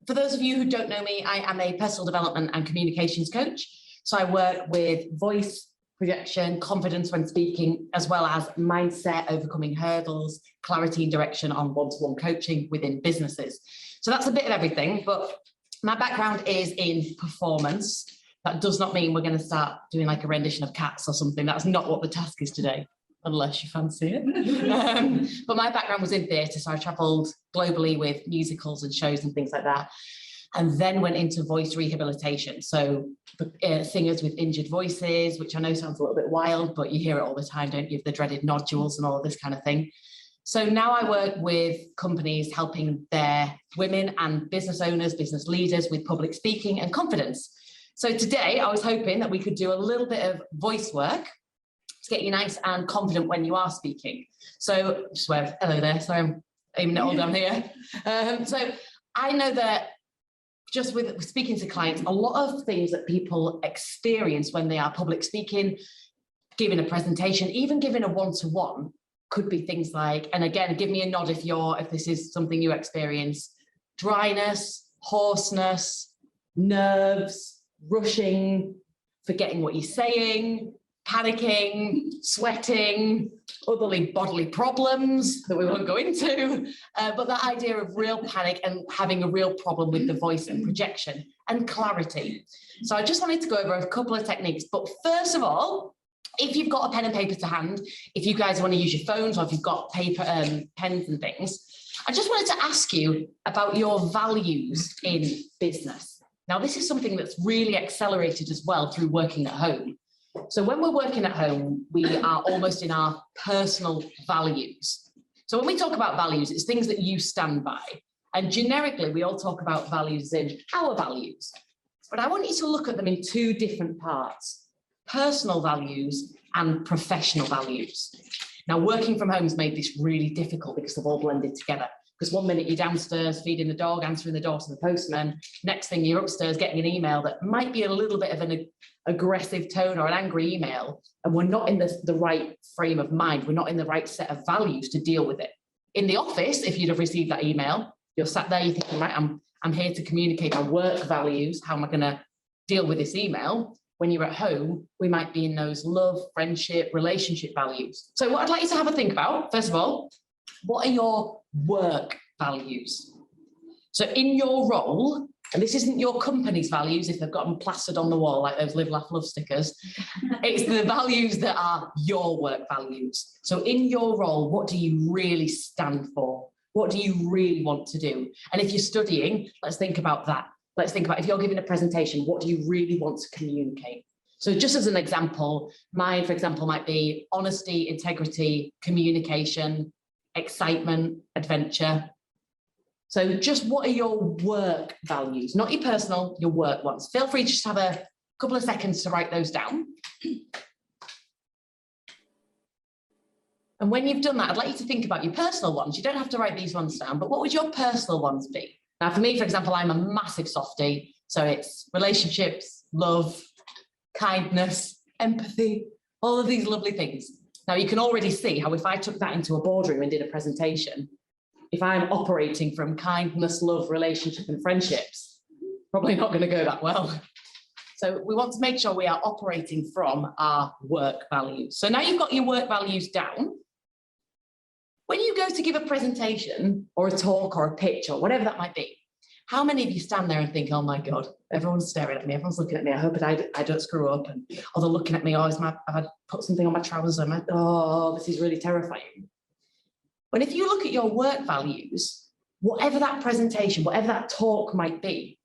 For those of you who don't know me, I am a personal development and communications coach. So I work with voice, projection, confidence when speaking, as well as mindset, overcoming hurdles, clarity and direction on one-to-one coaching within businesses. So that's a bit of everything, but my background is in performance. That does not mean we're going to start doing like a rendition of Cats or something. That's not what the task is today, unless you fancy it. But my background was in theatre, so I travelled globally with musicals and shows and things like that, and then went into voice rehabilitation. So singers with injured voices, which I know sounds a little bit wild, but you hear it all the time, don't you? The dreaded nodules and all of this kind of thing. So now I work with companies helping their women and business owners, business leaders with public speaking and confidence. So today I was hoping that we could do a little bit of voice work to get you nice and confident when you are speaking. So I swear, hello there, sorry, I'm aiming it all down here. So I know that just with speaking to clients, a lot of things that people experience when they are public speaking, giving a presentation, even giving a one-to-one, could be things like, and again, give me a nod if this is something you experience, dryness, hoarseness, nerves, rushing, forgetting what you're saying, panicking, sweating, other bodily problems that we won't go into, but that idea of real panic and having a real problem with the voice and projection and clarity. So I just wanted to go over a couple of techniques, but first of all, if you've got a pen and paper to hand, if you guys want to use your phones or if you've got paper, pens and things, I just wanted to ask you about your values in business. Now, this is something that's really accelerated as well through working at home. So when we're working at home, we are almost in our personal values. So when we talk about values, it's things that you stand by. And generically, we all talk about values in our values. But I want you to look at them in two different parts: personal values and professional values. Now, working from home has made this really difficult because they've all blended together. Because one minute you're downstairs feeding the dog, answering the door to the postman. Next thing you're upstairs getting an email that might be a little bit of an aggressive tone or an angry email. And we're not in the right frame of mind. We're not in the right set of values to deal with it. In the office, if you'd have received that email, you're sat there, you're thinking, right, I'm here to communicate my work values. How am I going to deal with this email? When you're at home, we might be in those love, friendship, relationship values. So what I'd like you to have a think about, first of all, what are your work values? So in your role, and this isn't your company's values if they've got them plastered on the wall like those live, laugh, love stickers, it's the values that are your work values. So in your role, what do you really stand for? What do you really want to do? And if you're studying, let's think about that. Let's think about if you're giving a presentation, what do you really want to communicate? So just as an example, mine, for example, might be honesty, integrity, communication, excitement, adventure. So just what are your work values? Not your personal, your work ones. Feel free to just have a couple of seconds to write those down. And when you've done that, I'd like you to think about your personal ones. You don't have to write these ones down, but what would your personal ones be? Now, for me, for example, I'm a massive softie. So it's relationships, love, kindness, empathy, all of these lovely things. Now, you can already see how if I took that into a boardroom and did a presentation, if I'm operating from kindness, love, relationship, and friendships, probably not going to go that well. So we want to make sure we are operating from our work values. So now you've got your work values down. When you go to give a presentation or a talk or a pitch or whatever that might be, how many of you stand there and think, oh my God, everyone's staring at me, everyone's looking at me, I hope I don't screw up, and or they're looking at me, oh, have I put something on my trousers, oh, this is really terrifying. But if you look at your work values, whatever that presentation, whatever that talk might be,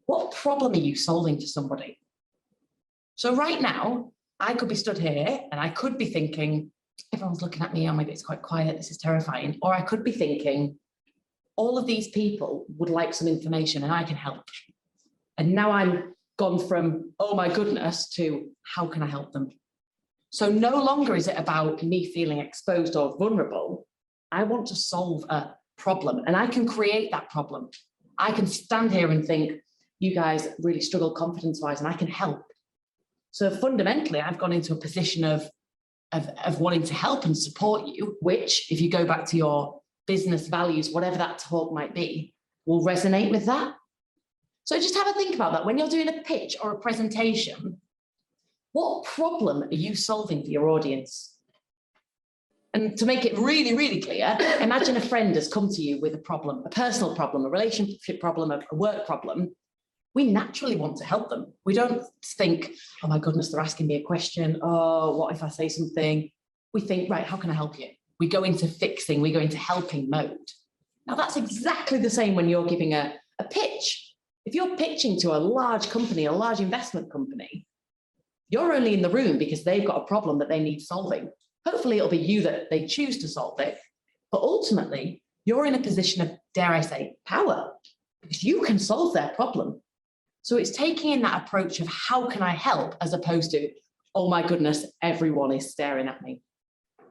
what problem are you solving for somebody? So right now, I could be stood here and I could be thinking, everyone's looking at me, oh, maybe it's quite quiet, this is terrifying. Or I could be thinking, all of these people would like some information and I can help. And now I'm gone from, oh my goodness, to how can I help them? So no longer is it about me feeling exposed or vulnerable. I want to solve a problem and I can create that problem. I can stand here and think, you guys really struggle confidence-wise and I can help. So fundamentally, I've gone into a position of wanting to help and support you, which, if you go back to your business values, whatever that talk might be, will resonate with that. So just have a think about that. When you're doing a pitch or a presentation, what problem are you solving for your audience? And to make it really, really clear, imagine a friend has come to you with a problem, a personal problem, a relationship problem, a work problem. We naturally want to help them. We don't think, oh my goodness, they're asking me a question. Oh, what if I say something? We think, right, how can I help you? We go into fixing, we go into helping mode. Now that's exactly the same when you're giving a pitch. If you're pitching to a large company, a large investment company, you're only in the room because they've got a problem that they need solving. Hopefully it'll be you that they choose to solve it. But ultimately, you're in a position of, dare I say, power, because you can solve their problem. So it's taking in that approach of how can I help, as opposed to, oh my goodness, everyone is staring at me.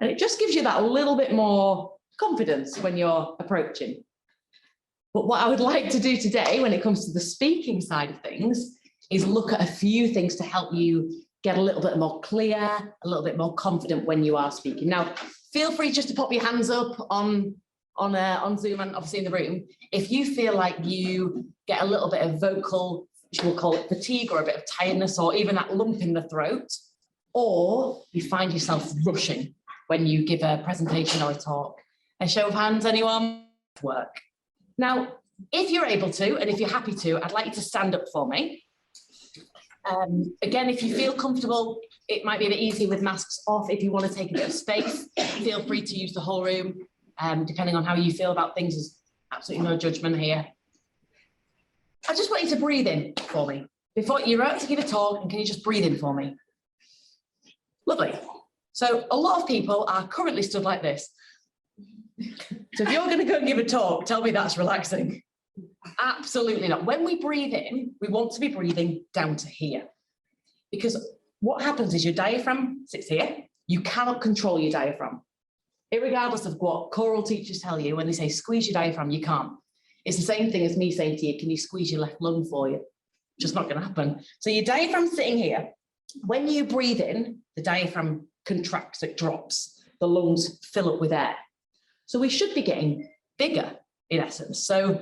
And it just gives you that little bit more confidence when you're approaching. But what I would like to do today when it comes to the speaking side of things is look at a few things to help you get a little bit more clear, a little bit more confident when you are speaking. Now, feel free just to pop your hands up on Zoom and obviously in the room. If you feel like you get a little bit of vocal, which we'll call it fatigue, or a bit of tiredness, or even that lump in the throat, or you find yourself rushing when you give a presentation or a talk. A show of hands, anyone? Work. Now, if you're able to, and if you're happy to, I'd like you to stand up for me. Again, if you feel comfortable, it might be a bit easier with masks off. If you want to take a bit of space, feel free to use the whole room. Depending on how you feel about things, there's absolutely no judgment here. I just want you to breathe in for me. Before you're about to give a talk, and can you just breathe in for me? Lovely. So a lot of people are currently stood like this. So if you're going to go and give a talk, tell me that's relaxing. Absolutely not. When we breathe in, we want to be breathing down to here. Because what happens is your diaphragm sits here. You cannot control your diaphragm. Irregardless of what choral teachers tell you, when they say squeeze your diaphragm, you can't. It's the same thing as me saying to you, can you squeeze your left lung for you? Just not going to happen. So your diaphragm's sitting here. When you breathe in, the diaphragm contracts, it drops. The lungs fill up with air. So we should be getting bigger, in essence. So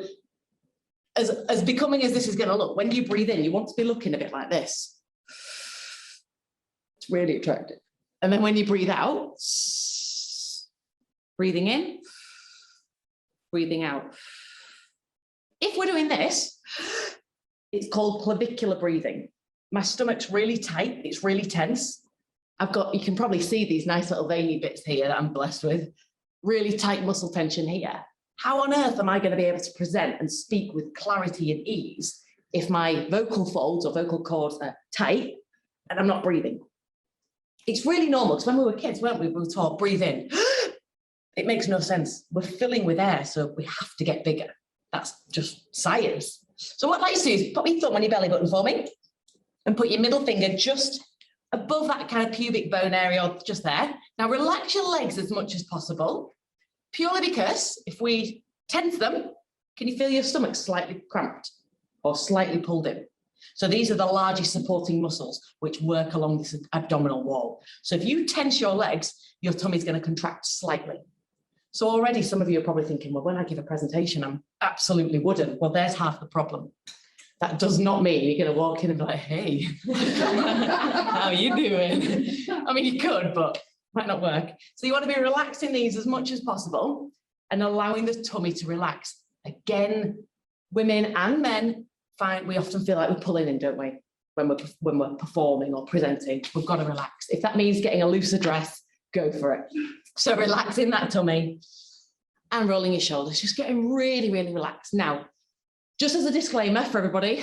as becoming as this is going to look, when you breathe in, you want to be looking a bit like this. It's really attractive. And then when you breathe out, breathing in, breathing out. If we're doing this, it's called clavicular breathing. My stomach's really tight, it's really tense. You can probably see these nice little veiny bits here that I'm blessed with. Really tight muscle tension here. How on earth am I going to be able to present and speak with clarity and ease if my vocal folds or vocal cords are tight and I'm not breathing? It's really normal, because when we were kids, weren't we? We were taught, breathe in. It makes no sense. We're filling with air, so we have to get bigger. That's just science. So what I'd like you to do is put your thumb on your belly button for me and put your middle finger just above that kind of pubic bone area, or just there. Now relax your legs as much as possible, purely because if we tense them, can you feel your stomach slightly cramped or slightly pulled in? So these are the largest supporting muscles which work along this abdominal wall. So if you tense your legs, your tummy's going to contract slightly. So already some of you are probably thinking, well, when I give a presentation, I'm absolutely wooden. Well, there's half the problem. That does not mean you're going to walk in and be like, hey, how are you doing? I mean, you could, but it might not work. So you want to be relaxing these as much as possible and allowing the tummy to relax. Again, women and men we often feel like we're pulling in, don't we? When we're performing or presenting, we've got to relax. If that means getting a looser dress, go for it. So relaxing that tummy and rolling your shoulders, just getting really, really relaxed. Now, just as a disclaimer for everybody,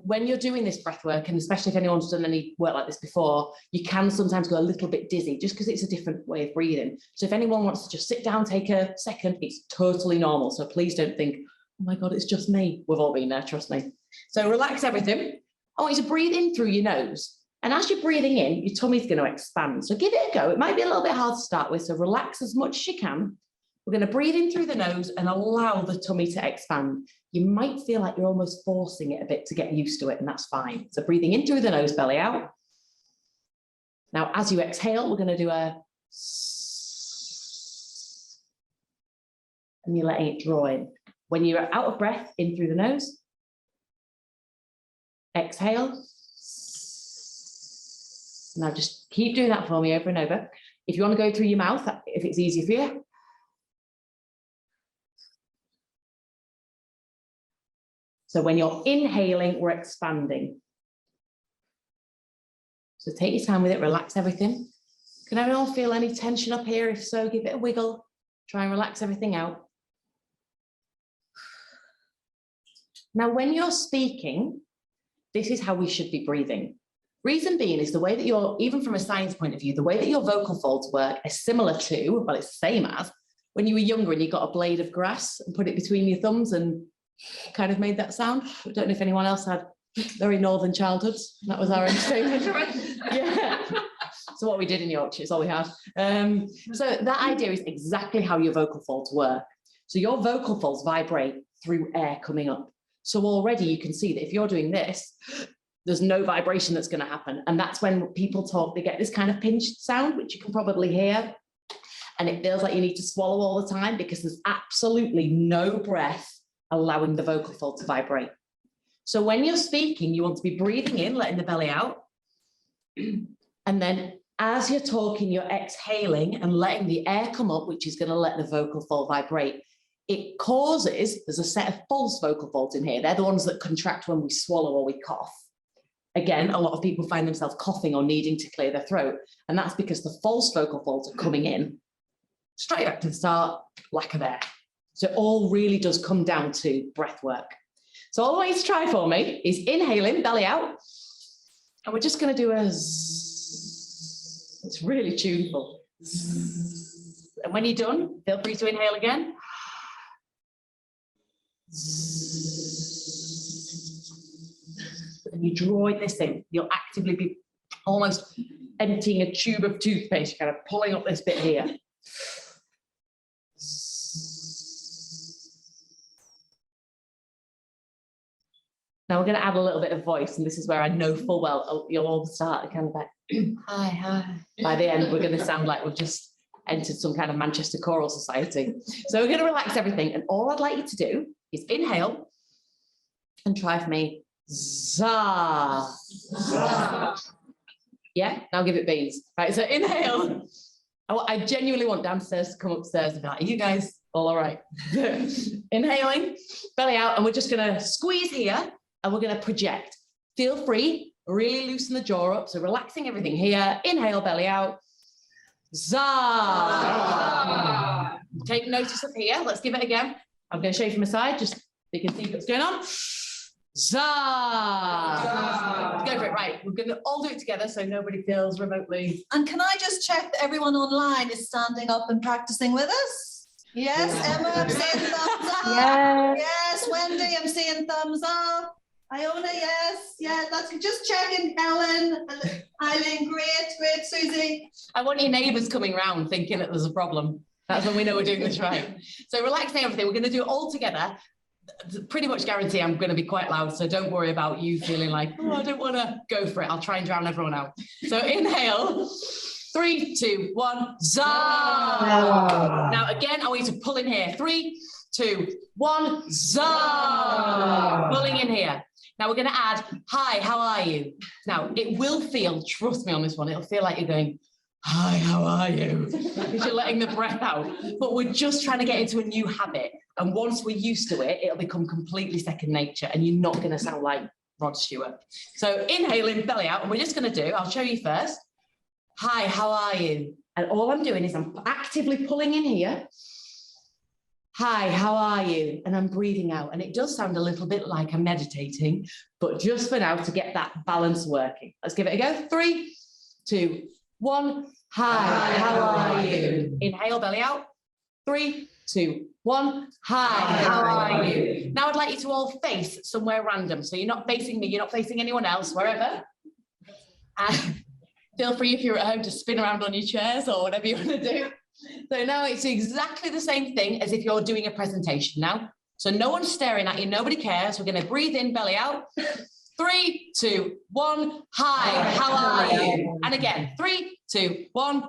when you're doing this breath work, and especially if anyone's done any work like this before, you can sometimes go a little bit dizzy just because it's a different way of breathing. So if anyone wants to just sit down, take a second, it's totally normal. So please don't think, oh my God, it's just me. We've all been there, trust me. So relax everything. I want you to breathe in through your nose. And as you're breathing in, your tummy's going to expand. So give it a go. It might be a little bit hard to start with, so relax as much as you can. We're going to breathe in through the nose and allow the tummy to expand. You might feel like you're almost forcing it a bit to get used to it, and that's fine. So breathing in through the nose, belly out. Now, as you exhale, we're going to do a... and you're letting it draw in. When you're out of breath, in through the nose. Exhale. Now just keep doing that for me over and over. If you want to go through your mouth, if it's easier for you. So when you're inhaling, we're expanding. So take your time with it, relax everything. Can everyone feel any tension up here? If so, give it a wiggle. Try and relax everything out. Now, when you're speaking, this is how we should be breathing. Reason being is the way that you're, even from a science point of view, the way that your vocal folds work is similar to, well, it's the same as when you were younger and you got a blade of grass and put it between your thumbs and kind of made that sound. I don't know if anyone else had very northern childhoods. That was our entertainment. Yeah. So what we did in Yorkshire is all we had. So that idea is exactly how your vocal folds work. So your vocal folds vibrate through air coming up. So already you can see that if you're doing this, there's no vibration that's going to happen. And that's when people talk, they get this kind of pinched sound, which you can probably hear. And it feels like you need to swallow all the time because there's absolutely no breath allowing the vocal fold to vibrate. So when you're speaking, you want to be breathing in, letting the belly out. And then as you're talking, you're exhaling and letting the air come up, which is going to let the vocal fold vibrate. It causes, there's a set of false vocal folds in here. They're the ones that contract when we swallow or we cough. Again, a lot of people find themselves coughing or needing to clear their throat. And that's because the false vocal folds are coming in. Straight back to the start, lack of air. So it all really does come down to breath work. So all I want you to try for me is inhaling, belly out. And we're just going to do a zzz. It's really tuneful. Zzz. And when you're done, feel free to inhale again. And you draw this in, you'll actively be almost emptying a tube of toothpaste, kind of pulling up this bit here. Now we're going to add a little bit of voice, and this is where I know full well you'll all start kind of like, hi, hi. By the end, we're going to sound like we've just entered some kind of Manchester Choral Society. So we're going to relax everything, and all I'd like you to do is inhale and try for me. Za. Yeah, now give it beans. Right, so inhale. I genuinely want downstairs to come upstairs and be like, are you guys all right? Inhaling, belly out, and we're just going to squeeze here and we're going to project. Feel free, really loosen the jaw up. So relaxing everything here. Inhale, belly out. Za. Take notice of here. Let's give it again. I'm going to show you from the side, just so you can see what's going on. Za. Go for it. Right, we're going to all do it together so nobody feels remotely. And can I just check that everyone online is standing up and practicing with us? Yes, Emma, I'm seeing thumbs up. Yes. Yes, Wendy, I'm seeing thumbs up. Iona, yes, yeah, that's just checking. Ellen, Eileen, great, Susie. I want your neighbours coming round thinking that there's a problem. That's when we know we're doing this right. So relaxing everything, we're going to do it all together. Pretty much guarantee I'm going to be quite loud, so don't worry about you feeling like, oh, I don't want to go for it. I'll try and drown everyone out. So inhale, 3, 2, 1, za. Now again, I want you to pull in here. 3, 2, 1, za. Pulling in here. Now we're going to add, hi, how are you? Now it will feel, trust me on this one, it'll feel like you're going, hi, how are you? Because you're letting the breath out. But we're just trying to get into a new habit. And once we're used to it, it'll become completely second nature and you're not going to sound like Rod Stewart. So inhaling, belly out, and we're just going to do, I'll show you first. Hi, how are you? And all I'm doing is I'm actively pulling in here. Hi, how are you? And I'm breathing out. And it does sound a little bit like I'm meditating, but just for now to get that balance working. Let's give it a go. 3, 2, 1. Hi, how are you? Inhale, belly out. 3, 2, 1. Hi, how are you? Now I'd like you to all face somewhere random. So you're not facing me, you're not facing anyone else, wherever. Feel free if you're at home to spin around on your chairs or whatever you want to do. So now it's exactly the same thing as if you're doing a presentation now. So no one's staring at you, nobody cares. We're going to breathe in, belly out. 3, 2, 1. Hi, how are you? And again, 3, 2, 1.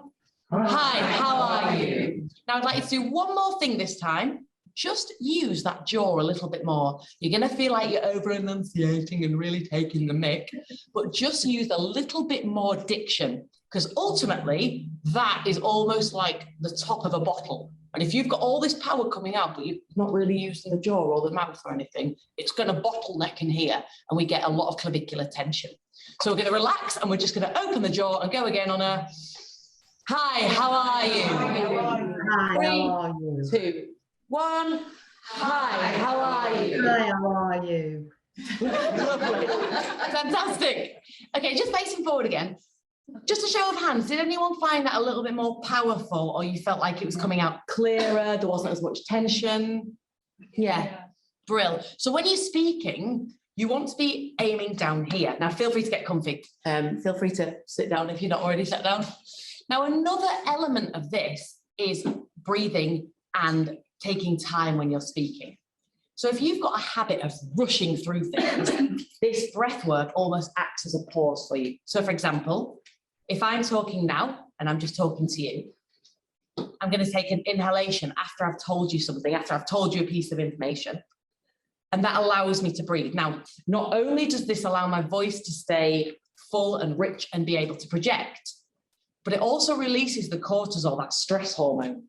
Hi, how are you? Now I'd like you to do one more thing this time. just use that jaw a little bit more. You're going to feel like you're over enunciating and really taking the mick, but just use a little bit more diction, because ultimately that is almost like the top of a bottle. And if you've got all this power coming out, but you're not really using the jaw or the mouth or anything, it's going to bottleneck in here and we get a lot of clavicular tension. So we're going to relax and we're just going to open the jaw and go again on a hi, how are you? Hi, how are you? 3, 2, 1. Hi, how are you? Hi, how are you? Lovely. Fantastic. Okay, just facing forward again. Just a show of hands, did anyone find that a little bit more powerful, or you felt like it was coming out clearer, there wasn't as much tension? Yeah, brilliant. So when you're speaking, you want to be aiming down here. Now, feel free to get comfy. Feel free to sit down if you're not already sat down. Now, another element of this is breathing and taking time when you're speaking. So if you've got a habit of rushing through things, this breath work almost acts as a pause for you. So for example, if I'm talking now and I'm just talking to you, I'm going to take an inhalation after I've told you something, after I've told you a piece of information. And that allows me to breathe. Now, not only does this allow my voice to stay full and rich and be able to project, but it also releases the cortisol, that stress hormone.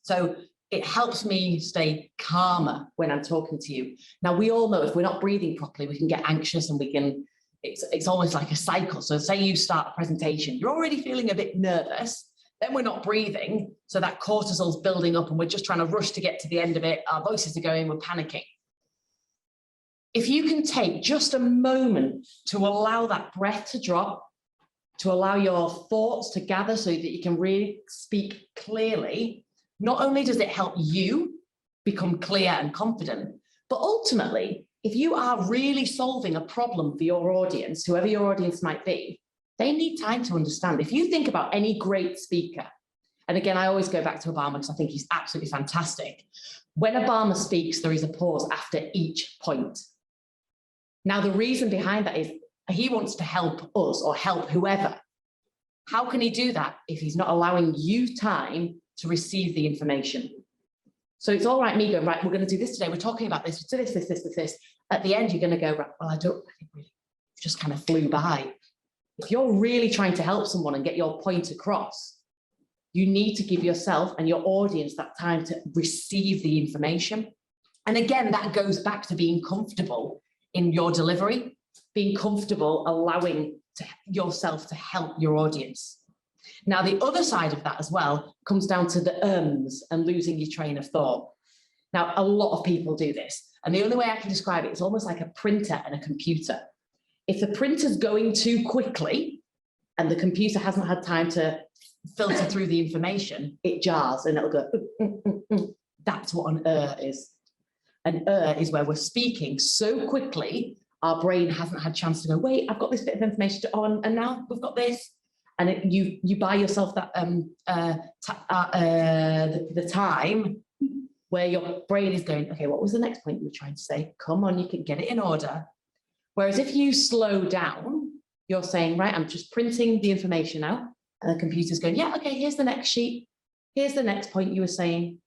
So it helps me stay calmer when I'm talking to you. Now, we all know if we're not breathing properly, we can get anxious and we can, it's almost like a cycle. So say you start a presentation, you're already feeling a bit nervous, then we're not breathing. So that cortisol's building up and we're just trying to rush to get to the end of it. Our voices are going, we're panicking. If you can take just a moment to allow that breath to drop, to allow your thoughts to gather so that you can really speak clearly, not only does it help you become clear and confident, but ultimately, if you are really solving a problem for your audience, whoever your audience might be, they need time to understand. If you think about any great speaker, and again, I always go back to Obama because I think he's absolutely fantastic. When Obama speaks, there is a pause after each point. Now, the reason behind that is he wants to help us or help whoever. How can he do that if he's not allowing you time to receive the information? So it's all right, me going, right, we're going to do this today. We're talking about this, this. At the end, you're going to go, right, well, I think really just kind of flew by. If you're really trying to help someone and get your point across, you need to give yourself and your audience that time to receive the information. And again, that goes back to being comfortable in your delivery, being comfortable allowing yourself to help your audience. Now, the other side of that as well comes down to the ums and losing your train of thought. Now, a lot of people do this, and the only way I can describe it is almost like a printer and a computer. If the printer's going too quickly and the computer hasn't had time to filter through the information, it jars and it'll go, That's what an is. An is where we're speaking so quickly, our brain hasn't had a chance to go, wait, I've got this bit of information on, and now we've got this. And you buy yourself that the time where your brain is going, okay, what was the next point you were trying to say? Come on, you can get it in order. Whereas if you slow down, you're saying, right, I'm just printing the information out, and the computer's going, yeah, okay, here's the next sheet. Here's the next point you were saying.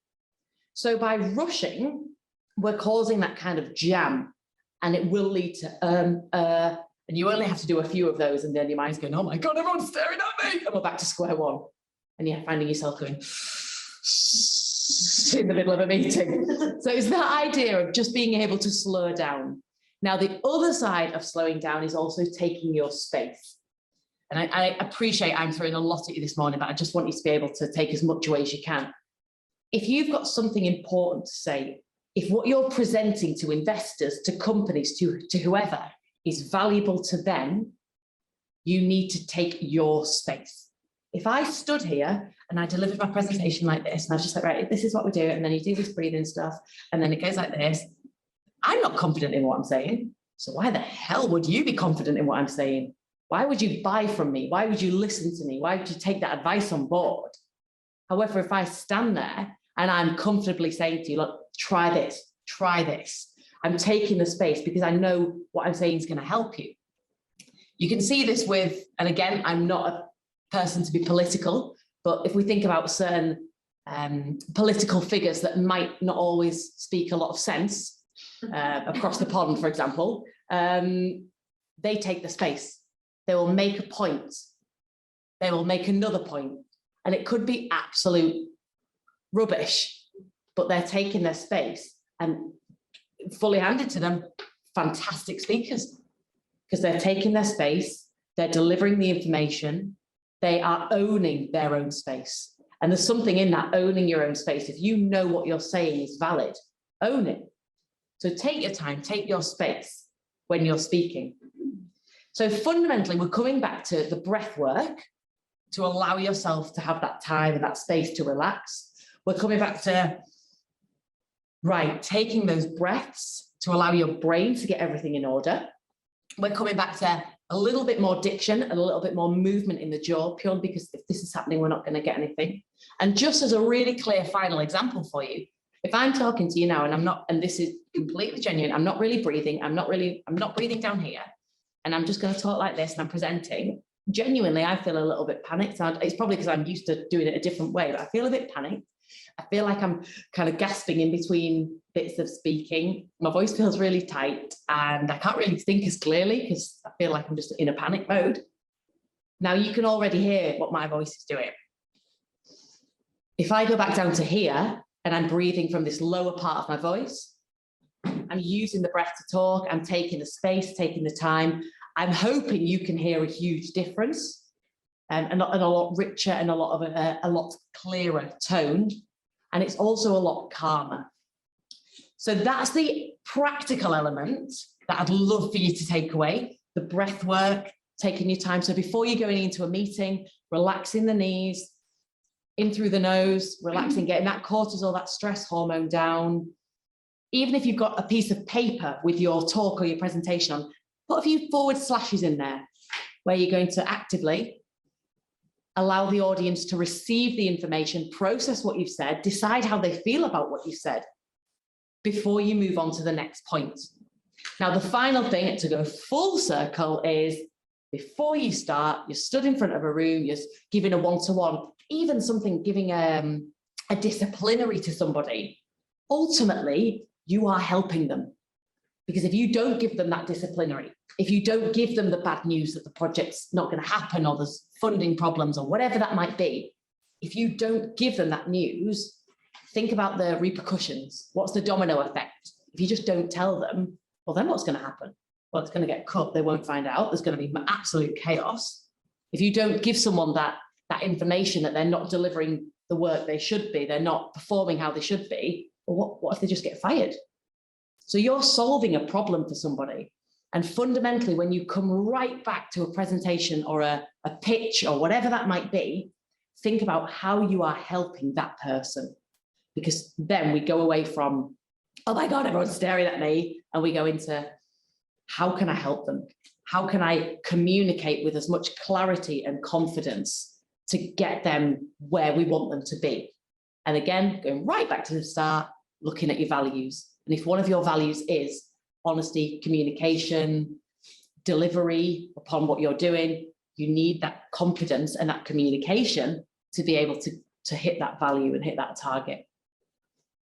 So by rushing, we're causing that kind of jam, and it will lead to and you only have to do a few of those, and then your mind's going, oh my God, everyone's staring at me. And we're back to square one. And you're finding yourself going in the middle of a meeting. So it's that idea of just being able to slow down. Now, the other side of slowing down is also taking your space. And I appreciate I'm throwing a lot at you this morning, but I just want you to be able to take as much away as you can. If you've got something important to say, if what you're presenting to investors, to companies, to whoever, is valuable to them, you need to take your space. If I stood here and I delivered my presentation like this, and I was just like, right, this is what we do, and then you do this breathing stuff, and then it goes like this, I'm not confident in what I'm saying. So why the hell would you be confident in what I'm saying? Why would you buy from me? Why would you listen to me? Why would you take that advice on board? However, if I stand there and I'm comfortably saying to you, look, try this, I'm taking the space because I know what I'm saying is going to help you. You can see this with, and again, I'm not a person to be political, but if we think about certain political figures that might not always speak a lot of sense across the pond, for example, they take the space. They will make a point. They will make another point. And it could be absolute rubbish, but they're taking their space, and fully handed to them, fantastic speakers, because they're taking their space, they're delivering the information, they are owning their own space. And there's something in that, owning your own space. If you know what you're saying is valid, own it. So take your time, take your space when you're speaking. So fundamentally, we're coming back to the breath work to allow yourself to have that time and that space to relax. We're coming back to, right, taking those breaths to allow your brain to get everything in order. We're coming back to a little bit more diction and a little bit more movement in the jaw, purely because if this is happening, we're not going to get anything. And just as a really clear final example for you, if I'm talking to you now and I'm not, and this is completely genuine, I'm not really breathing, I'm not breathing down here, and I'm just going to talk like this and I'm presenting, genuinely, I feel a little bit panicked. It's probably because I'm used to doing it a different way, but I feel a bit panicked. I feel like I'm kind of gasping in between bits of speaking. My voice feels really tight and I can't really think as clearly because I feel like I'm just in a panic mode. Now you can already hear what my voice is doing. If I go back down to here and I'm breathing from this lower part of my voice, I'm using the breath to talk, I'm taking the space, taking the time. I'm hoping you can hear a huge difference. And a lot richer and a lot clearer tone, and it's also a lot calmer. So that's the practical element that I'd love for you to take away: the breath work, taking your time. So before you're going into a meeting, relaxing the knees, in through the nose, relaxing, getting that cortisol, that stress hormone down. Even if you've got a piece of paper with your talk or your presentation on, put a few forward slashes in there where you're going to actively allow the audience to receive the information, process what you've said, decide how they feel about what you said before you move on to the next point. Now, the final thing to go full circle is before you start, you're stood in front of a room, you're giving a one-to-one, even something, giving a disciplinary to somebody. Ultimately, you are helping them. Because if you don't give them that disciplinary, if you don't give them the bad news that the project's not going to happen or there's funding problems or whatever that might be, if you don't give them that news, think about the repercussions. What's the domino effect? If you just don't tell them, well, then what's going to happen? Well, it's going to get cut. They won't find out. There's going to be absolute chaos. If you don't give someone that information that they're not delivering the work they should be, they're not performing how they should be, well, what if they just get fired? So you're solving a problem for somebody. And fundamentally, when you come right back to a presentation or a pitch or whatever that might be, think about how you are helping that person. Because then we go away from, oh my God, everyone's staring at me, and we go into, how can I help them? How can I communicate with as much clarity and confidence to get them where we want them to be? And again, going right back to the start, looking at your values. And if one of your values is honesty, communication, delivery upon what you're doing, you need that confidence and that communication to be able to hit that value and hit that target.